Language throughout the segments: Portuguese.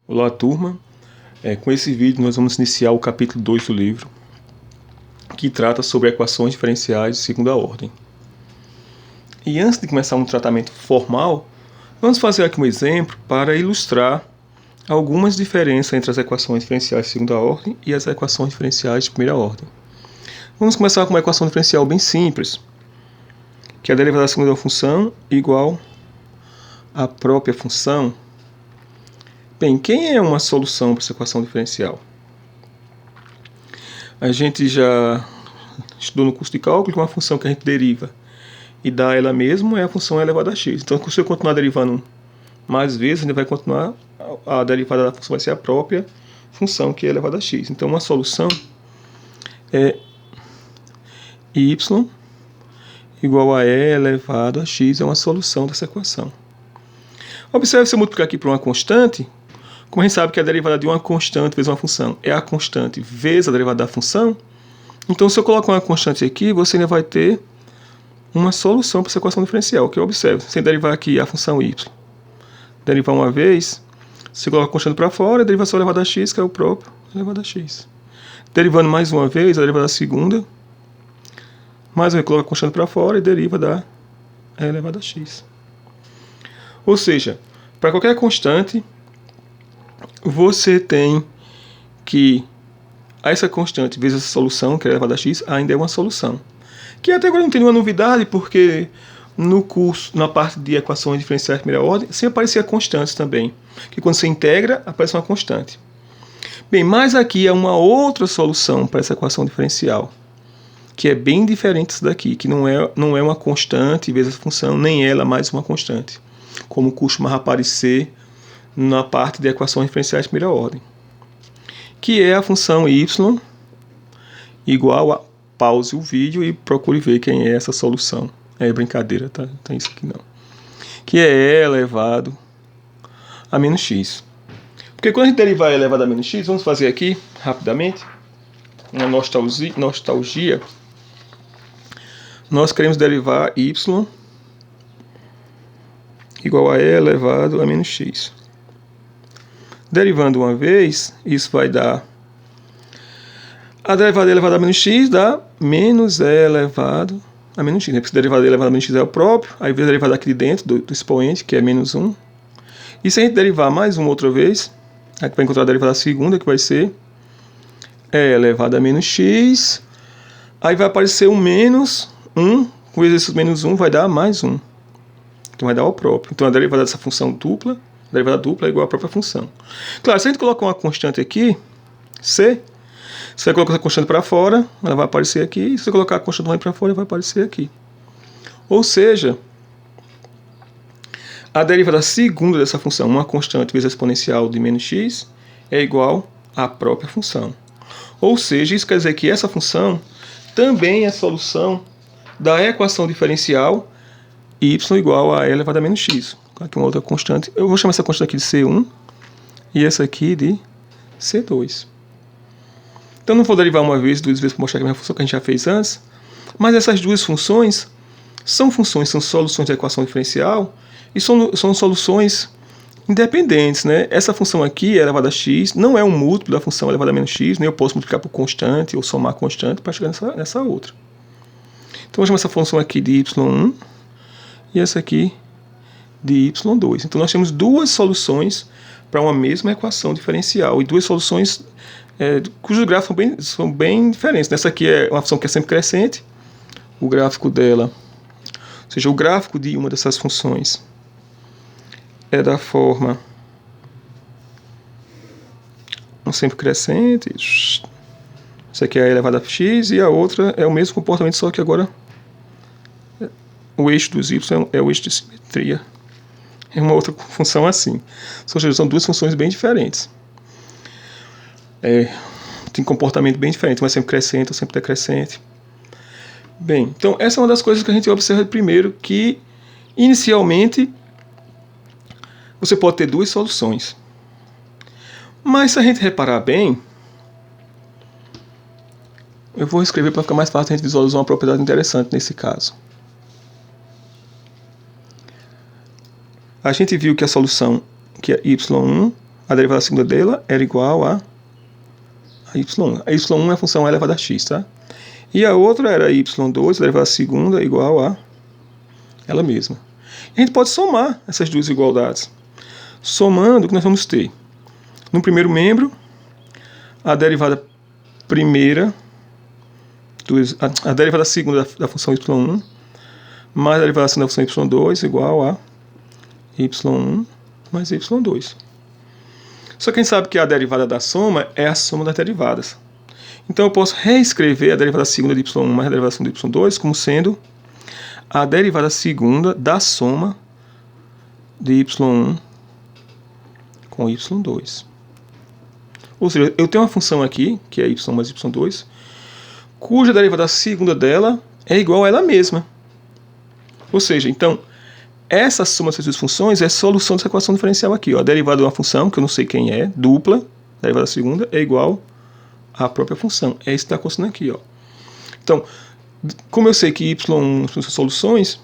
Olá, turma. Com esse vídeo nós vamos iniciar o capítulo 2 do livro, que trata sobre equações diferenciais de segunda ordem. E antes de começar um tratamento formal, vamos fazer aqui um exemplo para ilustrar algumas diferenças entre as equações diferenciais de segunda ordem e as equações diferenciais de primeira ordem. Vamos começar com uma equação diferencial bem simples, que é a derivada da segunda função igual à própria função. Bem, quem é uma solução para essa equação diferencial? A gente já estudou no curso de cálculo que uma função que a gente deriva e dá ela mesma é a função elevada a x. Então, se eu continuar derivando mais vezes, a gente vai continuar, a derivada da função vai ser a própria função que é elevada a x. Então, uma solução é y igual a e elevado a x, é uma solução dessa equação. Observe se eu multiplicar aqui por uma constante, como a gente sabe que a derivada de uma constante vezes uma função é a constante vezes a derivada da função, então se eu colocar uma constante aqui, você ainda vai ter uma solução para essa equação diferencial, que observe, se eu derivar aqui a função y, derivar uma vez, você coloca a constante para fora, a derivação elevada a x, que é o próprio elevado a x. Derivando mais uma vez, a derivada da segunda, mais uma vez coloca a constante para fora e deriva da elevada a x. Ou seja, para qualquer constante, você tem que essa constante vezes essa solução, que é elevada a x, ainda é uma solução. Que até agora não tem nenhuma novidade, porque no curso, na parte de equações diferenciais de primeira ordem, sempre aparecia constantes também. Que quando você integra, aparece uma constante. Bem, mas aqui é uma outra solução para essa equação diferencial, que é bem diferente disso daqui, que não é uma constante vezes a função, nem ela mais uma constante, como costuma aparecer na parte de equações diferenciais de primeira ordem, que é a função y igual a, pause o vídeo e procure ver quem é essa solução. É brincadeira, tá? Não tem isso aqui não. Que é e elevado a menos x. Porque quando a gente derivar e elevado a menos x, vamos fazer aqui, rapidamente, uma nostalgia. Nós queremos derivar y igual a e elevado a menos x. Derivando uma vez, isso vai dar... A derivada elevada a menos x dá menos e elevado a menos x. Né? Porque a derivada elevada a menos x é o próprio. Aí vem a derivada aqui de dentro do expoente, que é menos 1. E se a gente derivar mais uma outra vez, a gente vai encontrar a derivada segunda, que vai ser e elevado a menos x. Aí vai aparecer um menos 1. Com esse menos 1 vai dar mais 1. Então vai dar o próprio. Então a derivada dessa função dupla, a derivada dupla é igual à própria função. Claro, se a gente colocar uma constante aqui, c, você vai colocar essa constante para fora, ela vai aparecer aqui. E se você colocar a constante para fora, ela vai aparecer aqui. Ou seja, a derivada segunda dessa função, uma constante vezes a exponencial de menos x, é igual à própria função. Ou seja, isso quer dizer que essa função também é a solução da equação diferencial y igual a e elevado a menos x. Aqui uma outra constante. Eu vou chamar essa constante aqui de C1 e essa aqui de C2. Então não vou derivar uma vez, duas vezes para mostrar que é a mesma função que a gente já fez antes. Mas essas duas funções são soluções da equação diferencial e são soluções independentes, né? Essa função aqui, elevada a x, não é um múltiplo da função elevada a menos x, nem eu posso multiplicar por constante ou somar constante para chegar nessa outra. Então vou chamar essa função aqui de y1 e essa aqui de y2. Então nós temos duas soluções para uma mesma equação diferencial e duas soluções cujos gráficos são bem diferentes. Essa aqui é uma função que é sempre crescente, o gráfico dela, ou seja, o gráfico de uma dessas funções é da forma um sempre crescente. Essa aqui é a elevada a x e a outra é o mesmo comportamento, só que agora o eixo dos y é o eixo de simetria. É uma outra função assim. Ou seja, são duas funções bem diferentes. Tem comportamento bem diferente, uma é sempre crescente ou sempre decrescente. Bem, então essa é uma das coisas que a gente observa primeiro, que inicialmente você pode ter duas soluções. Mas se a gente reparar bem, eu vou escrever para ficar mais fácil a gente visualizar uma propriedade interessante nesse caso. A gente viu que a solução, que é y1 a derivada segunda dela era igual a y1. A y1 é a função elevada a x, tá? E a outra era y2, a derivada segunda igual a ela mesma. E a gente pode somar essas duas igualdades. Somando, o que nós vamos ter? No primeiro membro, a derivada primeira, a derivada segunda da função y1, mais a derivada segunda da função y2 igual a y1 mais y2. Só que a gente sabe que a derivada da soma é a soma das derivadas. Então eu posso reescrever a derivada segunda de y1 mais a derivada segunda de y2 como sendo a derivada segunda da soma de y1 com y2. Ou seja, eu tenho uma função aqui, que é y mais y2, cuja derivada segunda dela é igual a ela mesma. Ou seja, então, essa soma dessas duas funções é a solução dessa equação diferencial aqui. Ó. A derivada de uma função, que eu não sei quem é, dupla, a derivada segunda, é igual à própria função. É isso que está acontecendo aqui. Ó. Então, como eu sei que y são soluções,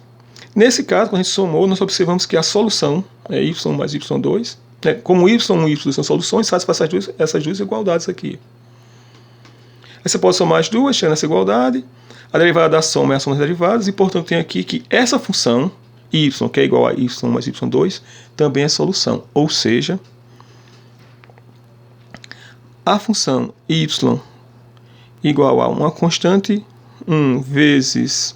nesse caso, quando a gente somou, nós observamos que a solução é y mais y2. Né? Como y e y2 são soluções, satisfaz essas duas igualdades aqui. Aí você pode somar as duas, chegando nessa igualdade. A derivada da soma é a soma das derivadas, e portanto tem aqui que essa função, y, que é igual a y mais y2, também é solução. Ou seja, a função y igual a uma constante 1 vezes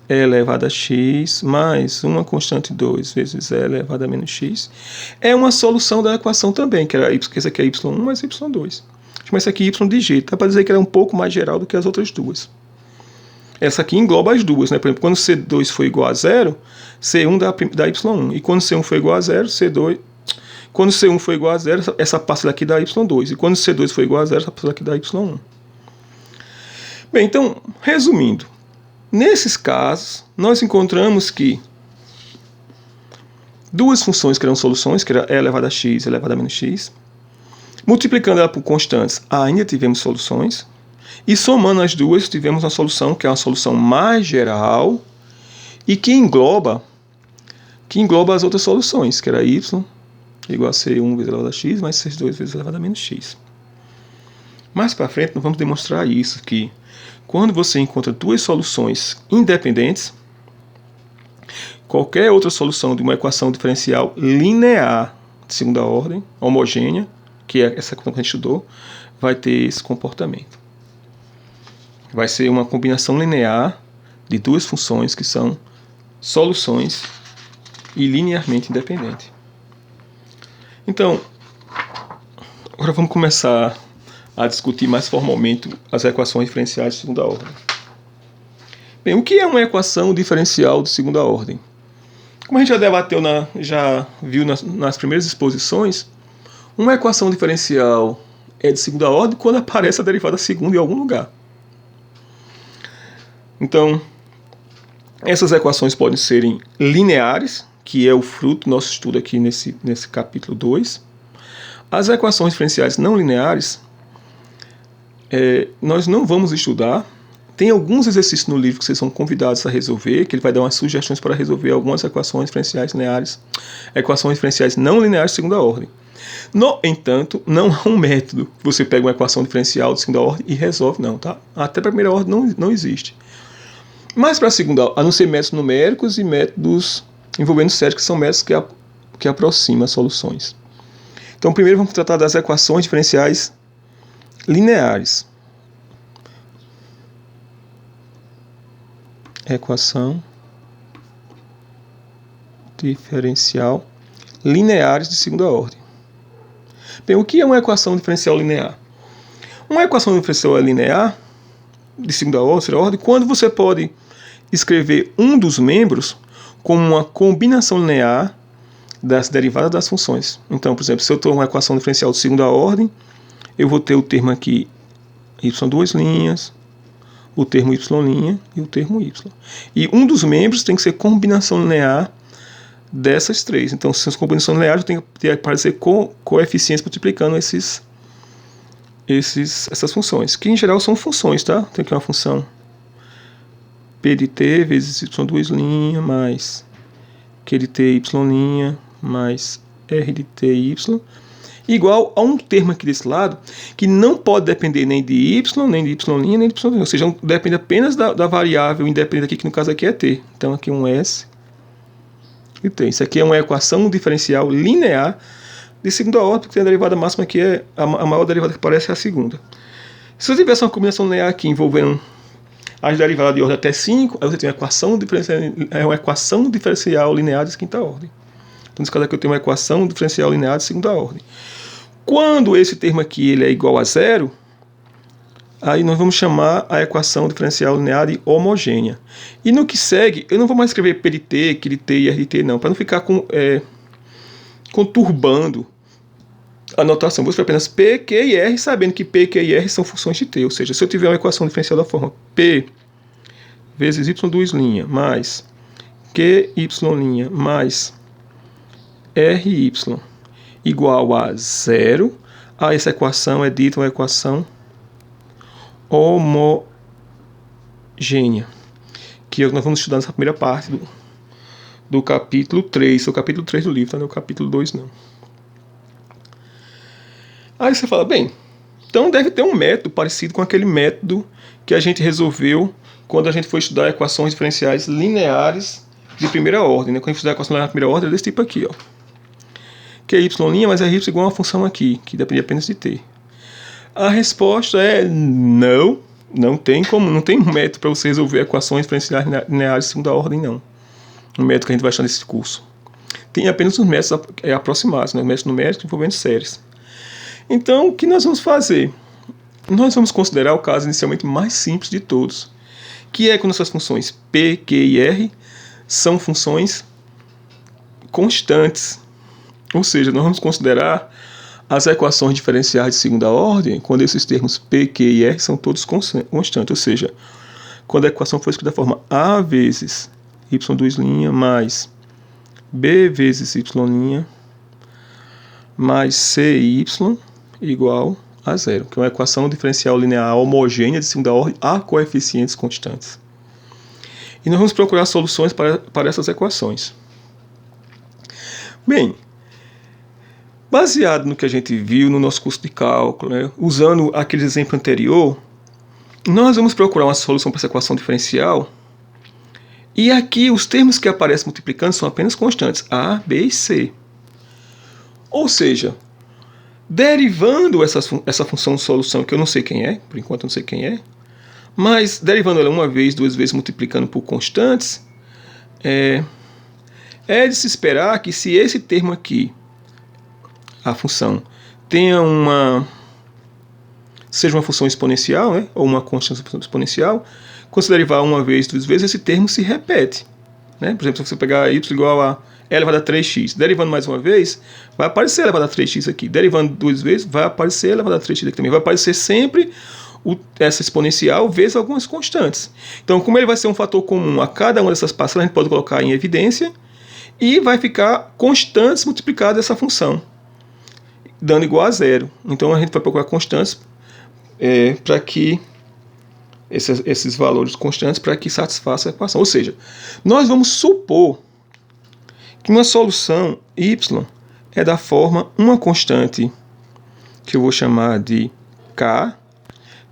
e elevado a x mais uma constante 2 vezes e elevado a menos x é uma solução da equação também, que era y, que esse aqui é y1 mais y2. Chama esse aqui y de g, dá para dizer que ela é um pouco mais geral do que as outras duas. Essa aqui engloba as duas, né? Por exemplo, quando C2 for igual a zero, C1 dá y1. E quando C1 for igual a zero, C2... Quando C1 for igual a zero, essa parte daqui dá y2. E quando C2 for igual a zero, essa parte daqui dá y1. Bem, então, resumindo. Nesses casos, nós encontramos que duas funções que eram soluções, que era e elevado a x e elevado a menos x, multiplicando ela por constantes, ainda tivemos soluções. E somando as duas, tivemos uma solução que é uma solução mais geral e que engloba as outras soluções, que era y igual a c1 vezes elevado a x mais c2 vezes elevado a menos x. Mais para frente, nós vamos demonstrar isso, que quando você encontra duas soluções independentes, qualquer outra solução de uma equação diferencial linear de segunda ordem, homogênea, que é essa que a gente estudou, vai ter esse comportamento. Vai ser uma combinação linear de duas funções que são soluções e linearmente independentes. Então, agora vamos começar a discutir mais formalmente as equações diferenciais de segunda ordem. Bem, o que é uma equação diferencial de segunda ordem? Como a gente já debateu, já viu nas primeiras exposições, uma equação diferencial é de segunda ordem quando aparece a derivada segunda em algum lugar. Então, essas equações podem serem lineares, que é o fruto do nosso estudo aqui nesse capítulo 2. As equações diferenciais não lineares, nós não vamos estudar. Tem alguns exercícios no livro que vocês são convidados a resolver, que ele vai dar umas sugestões para resolver algumas equações diferenciais lineares, equações diferenciais não lineares de segunda ordem. No entanto, não há um método que você pega uma equação diferencial de segunda ordem e resolve, não, tá? Até para a primeira ordem não existe. Mas para a segunda, a não ser métodos numéricos e métodos envolvendo séries, que são métodos que aproximam as soluções. Então, primeiro vamos tratar das equações diferenciais lineares. Equação diferencial lineares de segunda ordem. Bem, o que é uma equação diferencial linear? Uma equação diferencial linear de segunda ordem, quando você pode escrever um dos membros como uma combinação linear das derivadas das funções. Então, por exemplo, se eu estou uma equação diferencial de segunda ordem, eu vou ter o termo aqui y2', o termo y' e o termo y. E um dos membros tem que ser combinação linear dessas três. Então, se as combinações lineares, tem que aparecer coeficientes multiplicando essas funções, que em geral são funções, tá? Tem aqui uma função P de t vezes y2' mais Q de t y' mais R de t y. igual a um termo aqui desse lado, que não pode depender nem de y, nem de y', nem de y', ou seja, depende apenas da variável independente aqui, que no caso aqui é t. Então aqui um s e t. Isso aqui é uma equação diferencial linear de segunda ordem, porque a derivada máxima aqui é a maior derivada que aparece é a segunda. Se você tivesse uma combinação linear aqui envolvendo as derivadas de ordem até 5, aí você tem uma equação diferencial linear de quinta ordem. Então, nesse caso aqui eu tenho uma equação diferencial linear de segunda ordem. Quando esse termo aqui ele é igual a zero, aí nós vamos chamar a equação diferencial linear de homogênea. E no que segue, eu não vou mais escrever P de t, Q de t e R de t, não, para não ficar conturbando a notação. Vou escrever apenas P, Q e R, sabendo que P, Q e R são funções de t. Ou seja, se eu tiver uma equação diferencial da forma P vezes y' mais QY' mais RY igual a zero, essa equação é dita uma equação homogênea, que é o que nós vamos estudar nessa primeira parte do capítulo 3. É o capítulo 3 do livro, tá? Não é o capítulo 2, não. Aí você fala, bem, então deve ter um método parecido com aquele método que a gente resolveu quando a gente foi estudar equações diferenciais lineares de primeira ordem, né? Quando a gente estudar equação linear de primeira ordem é desse tipo aqui, ó. Que é y', mas é y igual a uma função aqui, que depende apenas de t. A resposta é não, não tem um método para você resolver equações diferenciais lineares de segunda ordem, não. Um método que a gente vai achar nesse curso. Tem apenas os métodos aproximados, né? Métodos numéricos envolvendo séries. Então, o que nós vamos fazer? Nós vamos considerar o caso inicialmente mais simples de todos, que é quando essas funções P, Q e R são funções constantes. Ou seja, nós vamos considerar as equações diferenciais de segunda ordem quando esses termos P, Q e R são todos constantes. Ou seja, quando a equação for escrita da forma A vezes y' mais B vezes y' mais CY igual a zero, que é uma equação diferencial linear homogênea de segunda ordem a coeficientes constantes. E nós vamos procurar soluções para essas equações. Bem, baseado no que a gente viu no nosso curso de cálculo, né, usando aquele exemplo anterior, nós vamos procurar uma solução para essa equação diferencial. E aqui os termos que aparecem multiplicando são apenas constantes, A, B e C. Ou seja, derivando essa função de solução, que eu não sei quem é, por enquanto eu não sei quem é, mas derivando ela uma vez, duas vezes, multiplicando por constantes, é de se esperar que se esse termo aqui, a função, seja uma função exponencial, né, ou uma constante exponencial, quando você derivar uma vez, duas vezes, esse termo se repete. Né? Por exemplo, se você pegar y igual a e elevado a 3x, derivando mais uma vez, vai aparecer e elevado a 3x aqui. Derivando duas vezes, vai aparecer e elevado a 3x aqui também. Vai aparecer sempre essa exponencial vezes algumas constantes. Então, como ele vai ser um fator comum a cada uma dessas parcelas, a gente pode colocar em evidência e vai ficar constantes multiplicado essa função, dando igual a zero. Então, a gente vai procurar constantes para que esses valores constantes para que satisfaça a equação. Ou seja, nós vamos supor que uma solução y é da forma uma constante que eu vou chamar de k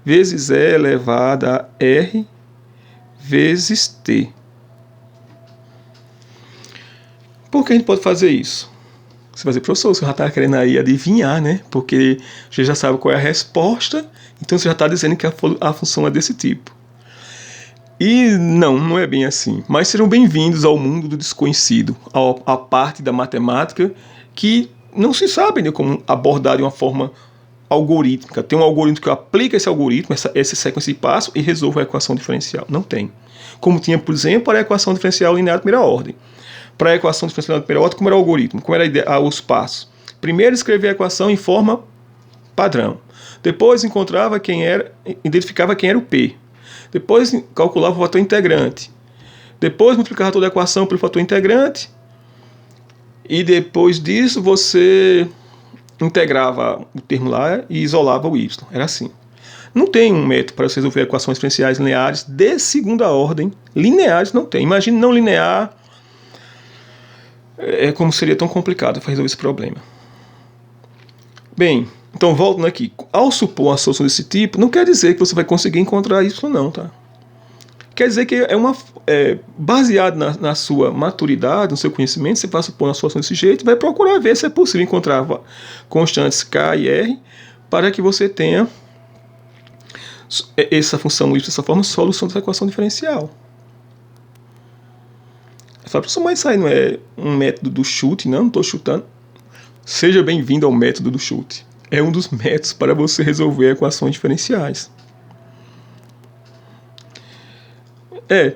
vezes e elevada a r vezes t. Por que a gente pode fazer isso? Você vai dizer, professor, você já está querendo aí adivinhar, né? Porque você já sabe qual é a resposta, então você já está dizendo que a função é desse tipo. E não é bem assim. Mas sejam bem-vindos ao mundo do desconhecido, à parte da matemática que não se sabe, né, como abordar de uma forma algorítmica. Tem um algoritmo que aplica esse algoritmo, essa sequência de passos e resolve a equação diferencial. Não tem. Como tinha, por exemplo, para a equação diferencial linear de primeira ordem. Para a equação diferencial de primeira ordem, como era o algoritmo? Como era os passos? Primeiro escrevia a equação em forma padrão. Depois identificava quem era o P. Depois calculava o fator integrante. Depois multiplicava toda a equação pelo fator integrante. E depois disso você integrava o termo lá e isolava o y. Era assim. Não tem um método para você resolver equações diferenciais lineares de segunda ordem. Lineares não tem. Imagine não linear. Como seria tão complicado para resolver esse problema. Bem, então voltando aqui. Ao supor uma solução desse tipo, não quer dizer que você vai conseguir encontrar y não, tá? Quer dizer que baseado na sua maturidade, no seu conhecimento, você vai supor uma solução desse jeito e vai procurar ver se é possível encontrar constantes k e r para que você tenha essa função y dessa forma, solução dessa equação diferencial. Fala, professor, mas isso aí não é um método do chute? Não estou chutando. Seja bem-vindo ao método do chute. É um dos métodos para você resolver equações diferenciais.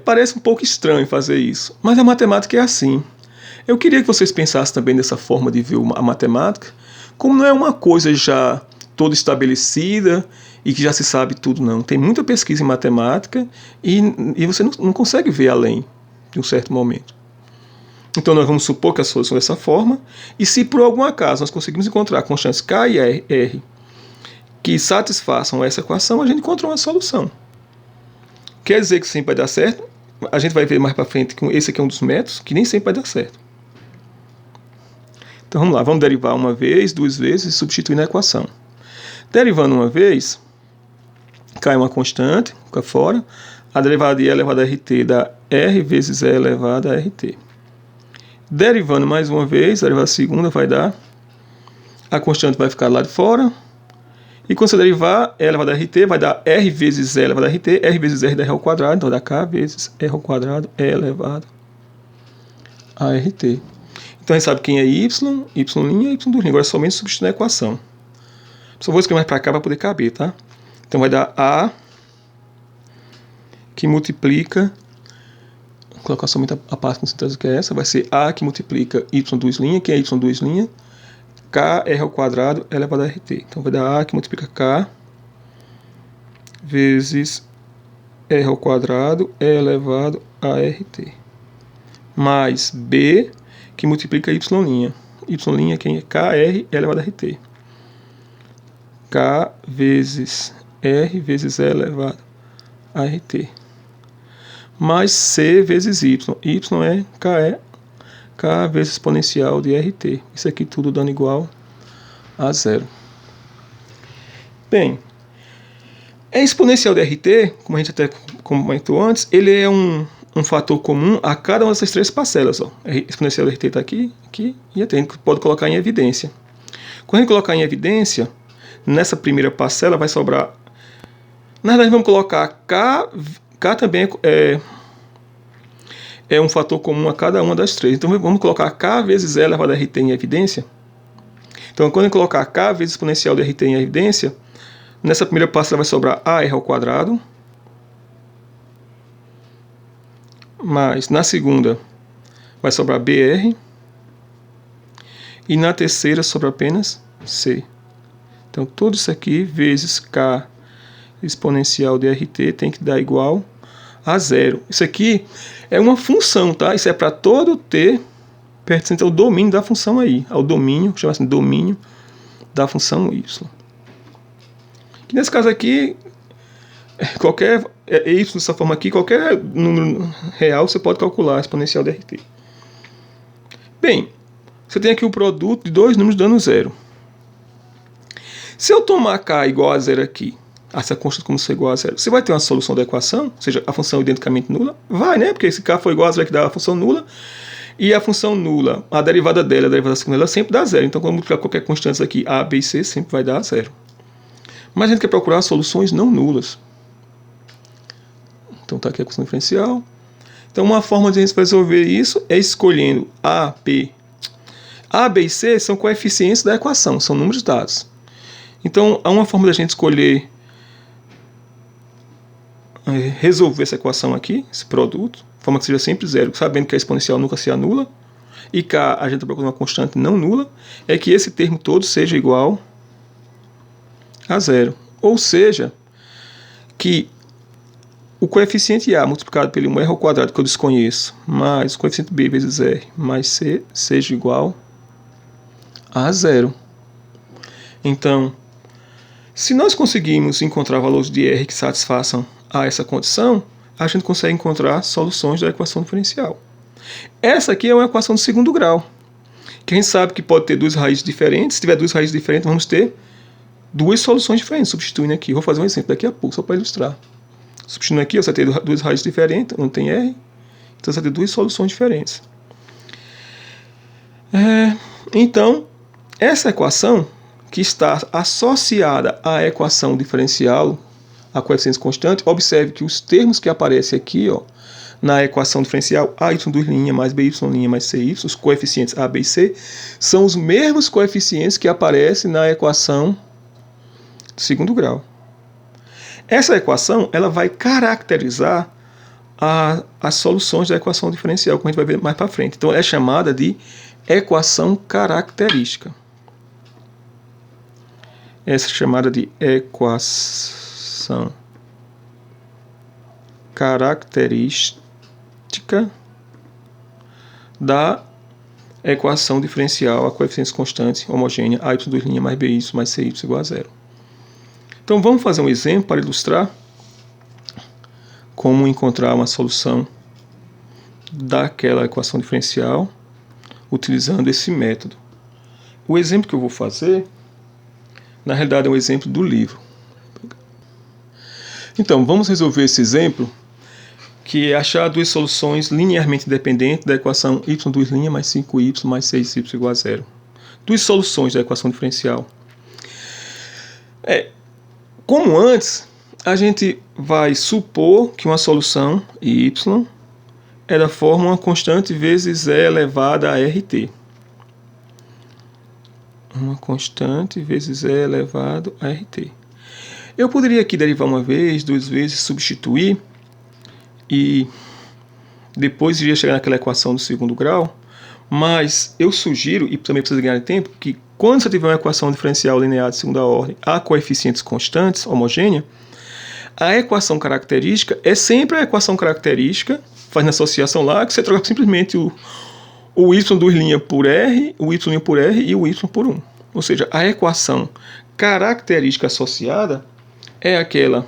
Parece um pouco estranho fazer isso, mas a matemática é assim. Eu queria que vocês pensassem também dessa forma de ver a matemática, como não é uma coisa já toda estabelecida e que já se sabe tudo, não. Tem muita pesquisa em matemática e você não consegue ver além de um certo momento. Então nós vamos supor que a solução é dessa forma, e se por algum acaso nós conseguimos encontrar constantes k e r que satisfaçam essa equação, a gente encontrou uma solução. Quer dizer que sempre vai dar certo? A gente vai ver mais para frente que esse aqui é um dos métodos que nem sempre vai dar certo. Então vamos lá, vamos derivar uma vez, duas vezes e substituir na equação. Derivando uma vez, cai uma constante, fica fora. A derivada de e elevado a rt dá r vezes e elevado a rt. Derivando mais uma vez, a derivada segunda vai dar, a constante vai ficar lá de fora. E quando você derivar e elevado a rt, vai dar r vezes e elevado a rt, r vezes r dá r ao quadrado, então dá k vezes r ao quadrado e elevado a rt. Então a gente sabe quem é y, y' e y'. Agora é somente substituir na equação. Só vou escrever mais para cá para poder caber, tá? Então vai dar a que multiplica, vou colocar somente a parte com certeza que é essa, vai ser a que multiplica y', que é y', k r ao quadrado elevado a rt. Então vai dar a que multiplica k vezes r ao quadrado elevado a rt. Mais b que multiplica y'. Y' que é kr elevado a rt. K vezes r vezes e elevado a rt. Mais c vezes y. Y é k vezes exponencial de rt. Isso aqui tudo dando igual a zero. Bem, a exponencial de rt, como a gente até comentou antes, ele é um fator comum a cada uma dessas três parcelas. Ó. A exponencial de rt está aqui, aqui e aqui. A gente pode colocar em evidência. Quando a gente colocar em evidência, nessa primeira parcela vai sobrar... Na verdade, vamos colocar k também é um fator comum a cada uma das três. Então vamos colocar k vezes e elevado a rt em evidência. Então quando eu colocar k vezes exponencial de rt em evidência, nessa primeira parcela vai sobrar ar ao quadrado, mas na segunda vai sobrar br, e na terceira sobra apenas c. Então tudo isso aqui vezes k exponencial de rt tem que dar igual a zero. Isso aqui é uma função, tá? Isso é para todo t pertencente ao domínio da função aí, ao domínio, chama assim, domínio da função y. Que nesse caso aqui, qualquer y dessa forma aqui, qualquer número real você pode calcular a exponencial de rt. Bem, você tem aqui o produto de dois números dando zero. Se eu tomar k igual a zero aqui, essa constante como ser igual a zero, você vai ter uma solução da equação, ou seja, a função identicamente nula? Vai, né? Porque esse k for igual a zero que dá a função nula, e a função nula, a derivada dela, a derivada da segunda, ela sempre dá zero. Então, quando multiplicar qualquer constante aqui, a, b e c, sempre vai dar zero. Mas a gente quer procurar soluções não nulas. Então, está aqui a equação diferencial. Então, uma forma de a gente resolver isso é escolhendo a, b. A, b e c são coeficientes da equação, são números dados. Então, há uma forma da gente escolher resolver essa equação aqui, esse produto, de forma que seja sempre zero, sabendo que a exponencial nunca se anula, e k a gente procura uma constante não nula, é que esse termo todo seja igual a zero. Ou seja, que o coeficiente a multiplicado pelo 1r ao quadrado, que eu desconheço, mais o coeficiente b vezes r mais c, seja igual a zero. Então, se nós conseguirmos encontrar valores de r que satisfaçam a essa condição, a gente consegue encontrar soluções da equação diferencial. Essa aqui é uma equação de segundo grau, que a gente sabe que pode ter duas raízes diferentes. Se tiver duas raízes diferentes, vamos ter duas soluções diferentes, substituindo aqui. Vou fazer um exemplo daqui a pouco, só para ilustrar. Substituindo aqui, você vai ter duas raízes diferentes, não tem R, então você vai ter duas soluções diferentes. Então, essa equação que está associada à equação diferencial, a coeficientes constantes, observe que os termos que aparecem aqui, ó, na equação diferencial, AY' mais BY' mais CY, os coeficientes A, B e C, são os mesmos coeficientes que aparecem na equação do segundo grau. Essa equação ela vai caracterizar as soluções da equação diferencial, como a gente vai ver mais para frente. Então, é chamada de equação característica. Essa é chamada de equação característica da equação diferencial a coeficientes constantes homogênea AY' mais BY mais CY igual a zero. Então vamos fazer um exemplo para ilustrar como encontrar uma solução daquela equação diferencial utilizando esse método. O exemplo que eu vou fazer, na realidade, é um exemplo do livro. Então, vamos resolver esse exemplo, que é achar duas soluções linearmente dependentes da equação y' mais 5y mais 6y igual a zero. Duas soluções da equação diferencial. Como antes, a gente vai supor que uma solução y é da forma uma constante vezes e elevada a rt. Uma constante vezes e elevado a rt. Eu poderia aqui derivar uma vez, duas vezes, substituir e depois iria chegar naquela equação do segundo grau, mas eu sugiro, e também precisa ganhar tempo, que quando você tiver uma equação diferencial linear de segunda ordem a coeficientes constantes, homogênea, a equação característica é sempre a equação característica, fazendo associação lá, que você troca simplesmente o y' por r, o y' por r e o y por 1. Ou seja, a equação característica associada é aquela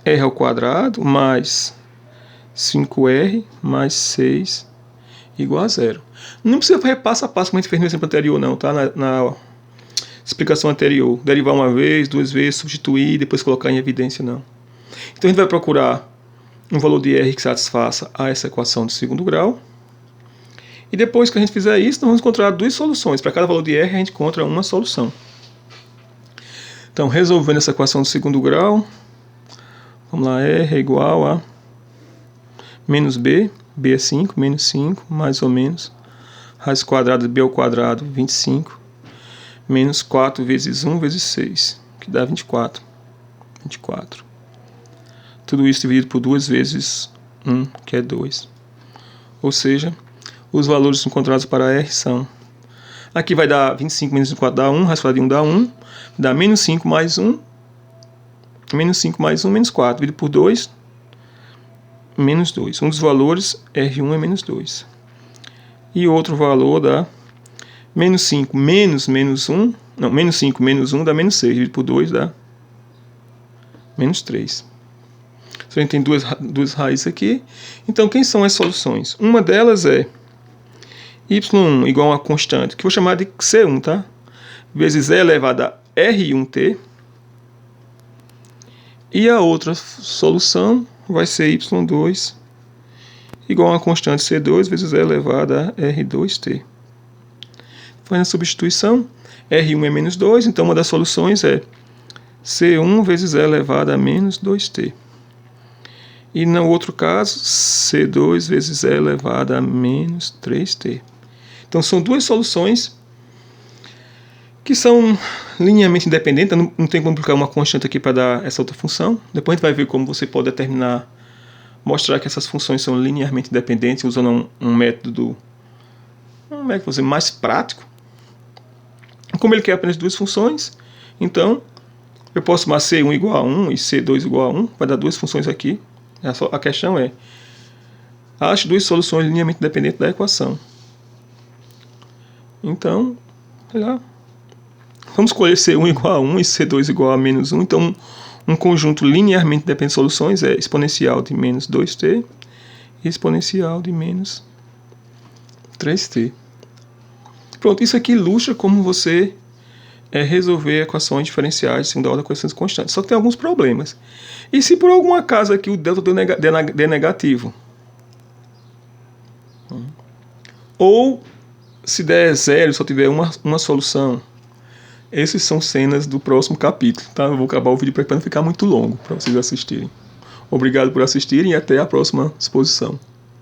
r ao quadrado mais 5r mais 6 igual a zero. Não precisa fazer passo a passo como a gente fez no exemplo anterior, não, tá? Na explicação anterior. Derivar uma vez, duas vezes, substituir e depois colocar em evidência, não. Então a gente vai procurar um valor de r que satisfaça a essa equação do segundo grau. E depois que a gente fizer isso, nós vamos encontrar duas soluções. Para cada valor de r, a gente encontra uma solução. Então, resolvendo essa equação do segundo grau, vamos lá, r é igual a menos b, b é 5, menos 5, mais ou menos, raiz quadrada de b ao quadrado, 25, menos 4 vezes 1 vezes 6, que dá 24. 24. Tudo isso dividido por 2 vezes 1, que é 2. Ou seja, os valores encontrados para R são... Aqui vai dar 25 menos 24 dá 1, raiz quadrada de 1 dá 1, dá menos 5 mais 1, menos 5 mais 1, menos 4, dividido por 2, menos 2. Um dos valores, R1 é menos 2. E outro valor dá menos 5 menos 1, não, menos 5 menos 1 dá menos 6, dividido por 2 dá menos 3. Então, a gente tem duas raízes aqui. Então, quem são as soluções? Uma delas é y1 igual a uma constante, que eu vou chamar de C1, tá? Vezes e elevado a R1t. E a outra solução vai ser y2 igual a uma constante C2 vezes e elevado a R2t. Fazendo a substituição, R1 é menos 2, então uma das soluções é C1 vezes e elevado a menos 2t. E no outro caso, C2 vezes e elevado a menos 3t. Então são duas soluções que são linearmente independentes. Não tem como aplicar uma constante aqui para dar essa outra função. Depois a gente vai ver como você pode determinar, mostrar que essas funções são linearmente independentes usando um método mais prático. Como ele quer apenas duas funções, então eu posso chamar C1 igual a 1 e C2 igual a 1, vai dar duas funções aqui. A questão é, ache duas soluções linearmente independentes da equação. Então, vamos escolher C1 igual a 1 e C2 igual a menos 1. Então, um conjunto linearmente dependente de soluções é exponencial de menos 2t e exponencial de menos 3t. Pronto, isso aqui ilustra como você resolver equações diferenciais de segunda ordem com equações constantes. Só que tem alguns problemas. E se por algum acaso aqui o delta der negativo? Ou se der zero, só tiver uma solução? Essas são cenas do próximo capítulo, tá? Eu vou acabar o vídeo para não ficar muito longo, para vocês assistirem. Obrigado por assistirem e até a próxima exposição.